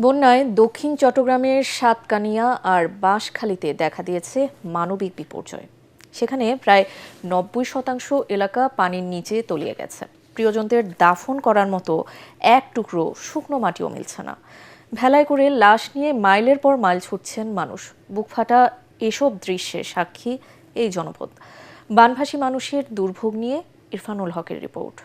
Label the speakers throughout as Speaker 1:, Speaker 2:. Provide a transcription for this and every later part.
Speaker 1: বন্যায় দক্ষিণ চট্টগ্রামের সাতকানিয়া আর বাঁশখালীতে দেখা দিয়েছে মানবিক বিপর্যয়। সেখানে প্রায় ৯০% এলাকা পানির নিচে তলিয়ে গেছে। প্রিয়জনদের দাফন করার মতো এক টুকরো শুকনো মাটিও মিলছে না। ভেলায় করে লাশ নিয়ে মাইলের পর মাইল ছুটছেন মানুষ। বুকফাটা এসব দৃশ্যের সাক্ষী এই জনপদ। বানভাসী মানুষের দুর্ভোগ নিয়ে ইরফানুল হকের রিপোর্ট।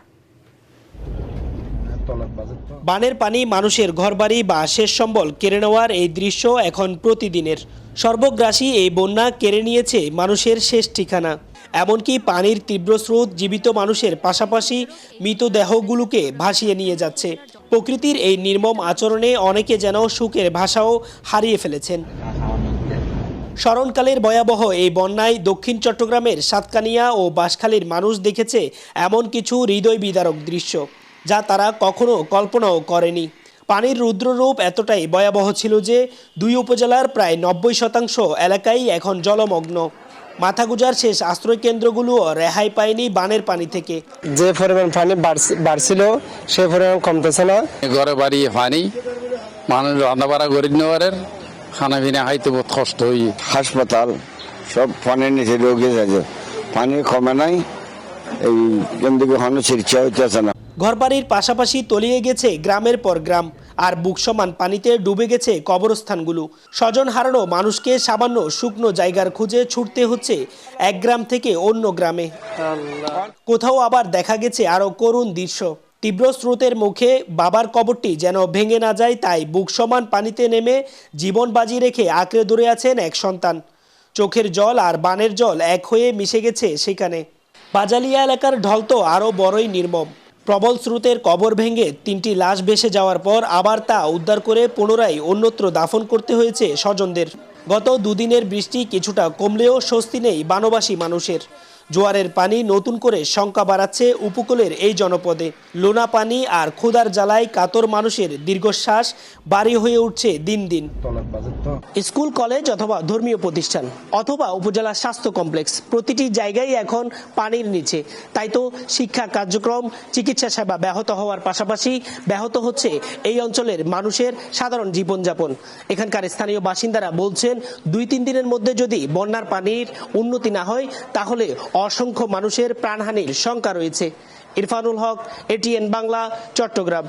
Speaker 2: বানের পানি মানুষের ঘরবাড়ি বা শেষ সম্বল কেড়ে নেওয়ার এই দৃশ্য এখন প্রতিদিনের। সর্বগ্রাসী এই বন্যা কেড়ে নিয়েছে মানুষের শেষ ঠিকানা। এমনকি পানির তীব্র স্রোত জীবিত মানুষের পাশাপাশি মৃতদেহগুলোকে ভাসিয়ে নিয়ে যাচ্ছে। প্রকৃতির এই নির্মম আচরণে অনেকে যেন সুখের ভাষাও হারিয়ে ফেলেছেন। স্মরণকালের ভয়াবহ এই বন্যায় দক্ষিণ চট্টগ্রামের সাতকানিয়া ও বাঁশখালীর মানুষ দেখেছে এমন কিছু হৃদয় বিদারক দৃশ্য, যা তারা কখনো কল্পনাও করেনি। পানির রুদ্ররূপ এতটাই ভয়াবহ ছিল যে দুই উপজেলার প্রায় ৯০% এলাকাই এখন জলমগ্ন। মাথাগুজার শেষ আশ্রয় কেন্দ্রগুলো রেহাই পায়নি বানের পানি থেকে।
Speaker 3: যে পরিমাণ পানি বাড়ছিল সে পরিমাণ কমতেছে না।
Speaker 4: ঘরে বাড়ি পানি, মানুষ রান্না বাড়া করে নেওয়ার খানা পিনা খাইতে বহুত কষ্ট হই।
Speaker 5: হাসপাতাল সব পানির নিচে রোগী আছে, পানি কমে নাই, এই কিন্তু চিকিৎসা হইতেছে না।
Speaker 2: ঘরবাড়ির পাশাপাশি তলিয়ে গেছে গ্রামের পর গ্রাম, আর বুক সমান পানিতে ডুবে গেছে কবরস্থানগুলো। স্বজন হারানো মানুষকে সামান্য শুকনো জায়গার খুঁজে ছুটতে হচ্ছে এক গ্রাম থেকে অন্য গ্রামে। কোথাও আবার দেখা গেছে আরো করুণ দৃশ্য। তীব্র স্রোতের মুখে বাবার কবরটি যেন ভেঙে না যায়, তাই বুক সমান পানিতে নেমে জীবন বাজি রেখে আঁকড়ে ধরে আছেন এক সন্তান। চোখের জল আর বানের জল এক হয়ে মিশে গেছে সেখানে। বাজালিয়া এলাকার ঢল তো আরও বড়ই নির্মম। প্রবল স্রোতের কবর ভেঙে 3টি লাশ ভেসে যাওয়ার পর আবার তা উদ্ধার করে পুনরায় অন্যত্র দাফন করতে হয়েছে স্বজনদের। গত দুদিনের বৃষ্টি কিছুটা কমলেও স্বস্তি নেই বানবাসী মানুষের। জোয়ারের পানি নতুন করে শঙ্কা বাড়াচ্ছে উপকূলের এই জনপদে। লোনা পানি আর ক্ষুধার জ্বালায় কাতর মানুষের দীর্ঘশ্বাস বাড়ি হয়ে উঠছে দিন দিন। স্কুল, কলেজ অথবা ধর্মীয় প্রতিষ্ঠান অথবা উপজেলা স্বাস্থ্য কমপ্লেক্স, প্রতিটি জায়গায় এখন পানির নিচে। তাই তো শিক্ষা কার্যক্রম, চিকিৎসা সেবা ব্যাহত হওয়ার পাশাপাশি ব্যাহত হচ্ছে এই অঞ্চলের মানুষের সাধারণ জীবনযাপন। এখানকার স্থানীয় বাসিন্দারা বলছেন, 2-3 দিনের মধ্যে যদি বন্যার পানির উন্নতি না হয় তাহলে অসংখ্য মানুষের প্রাণহানির শঙ্কা রয়েছে। ইরফানুল হক, এটিএন বাংলা, চট্টগ্রাম।